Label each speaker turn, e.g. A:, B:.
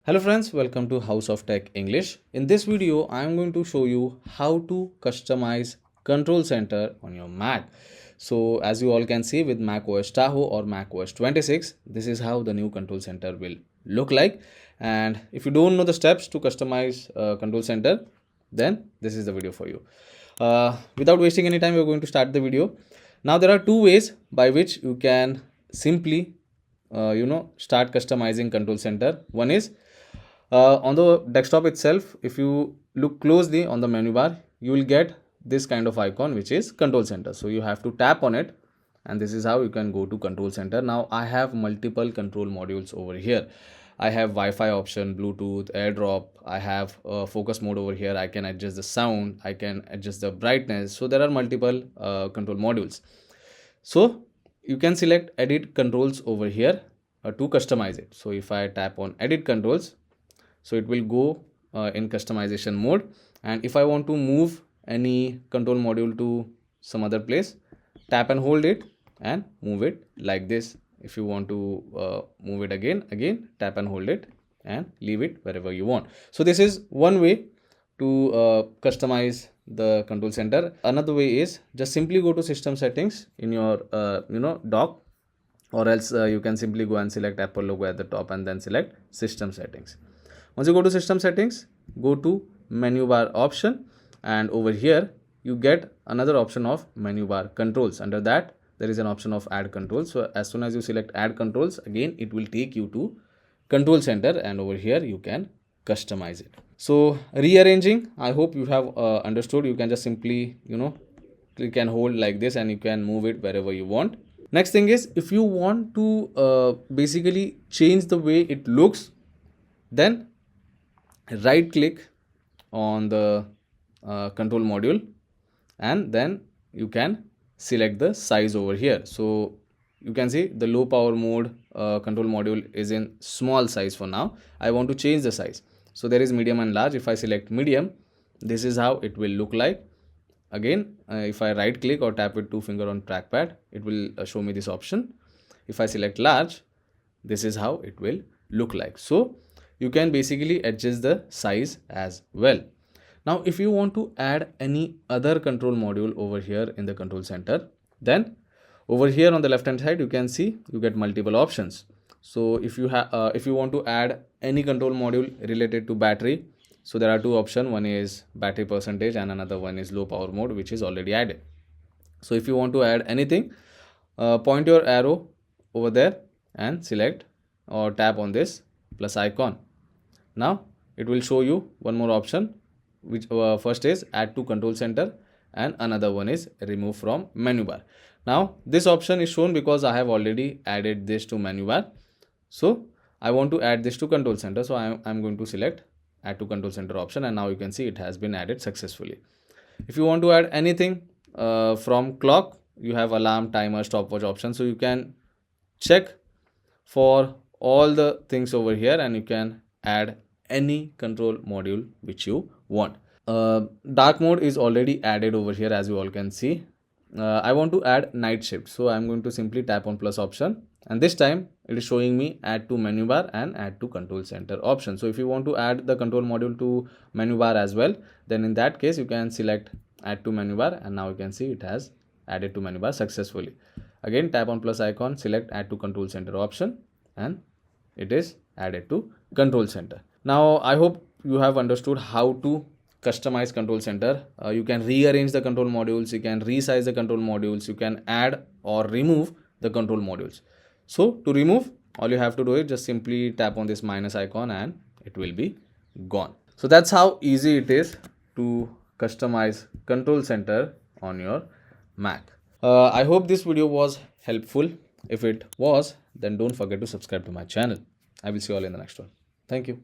A: Hello friends, welcome to House of Tech English. In this video, I am going to show you how to customize Control Center on your Mac. So as you all can see with macOS Tahoe or macOS 26, this is how the new Control Center will look like. And if you don't know the steps to customize Control Center, then this is the video for you. Without wasting any time, we're going to start the video. Now there are two ways by which you can simply start customizing Control Center. One is on the desktop itself. If you look closely on the menu bar, you will get this kind of icon, which is Control Center. So you have to tap on it, and this is how you can go to Control Center. Now I have multiple control modules over here. I have Wi-Fi option, Bluetooth, AirDrop. I have focus mode over here. I can adjust the sound, I can adjust the brightness. So there are multiple control modules. So you can select edit controls over here to customize it. So if I tap on edit controls, so it will go in customization mode. And if I want to move any control module to some other place, tap and hold it and move it like this. If you want to move it again tap and hold it and leave it wherever you want. So this is one way to customize the control center. Another way is just simply go to system settings in your dock, or else you can simply go and select Apple logo at the top and then select system settings. Once you go to system settings, go to menu bar option, and over here you get another option of menu bar controls. Under that there is an option of add controls. So as soon as you select add controls, again it will take you to control center, and over here you can customize it. So rearranging, I hope you have understood. You can just simply click and hold like this, and you can move it wherever you want. Next thing is, if you want to basically change the way it looks, then right click on the control module, and then you can select the size over here. So you can see the low power mode control module is in small size for now. I want to change the size. So there is medium and large. If I select medium, this is how it will look like. Again, if I right click or tap with two finger on trackpad, it will show me this option. If I select large, this is how it will look like. So you can basically adjust the size as well. Now if you want to add any other control module over here in the control center, then over here on the left hand side you can see you get multiple options. So if you want to add any control module related to battery, so there are two options. One is battery percentage and another one is low power mode, which is already added. So if you want to add anything, point your arrow over there and select or tap on this plus icon. Now it will show you one more option, which first is add to control center, and another one is remove from menu bar. Now this option is shown because I have already added this to menu bar. So I want to add this to control center, so I'm going to select add to control center option, and now you can see it has been added successfully. If you want to add anything from clock, you have alarm, timer, stopwatch option. So you can check for all the things over here, and you can add any control module which you want. Dark mode is already added over here, as you all can see. I want to add night shift, so I'm going to simply tap on plus option, and this time it is showing me add to menu bar and add to control center option. So if you want to add the control module to menu bar as well, then in that case you can select add to menu bar, and now you can see it has added to menu bar successfully. Again tap on plus icon, select add to control center option, and it is added to control center. Now I hope you have understood how to customize control center. You can rearrange the control modules, you can resize the control modules, you can add or remove the control modules. So to remove, all you have to do is just simply tap on this minus icon and it will be gone. So that's how easy it is to customize control center on your Mac. I hope this video was helpful. If it was, then don't forget to subscribe to my channel. I will see you all in the next one. Thank you.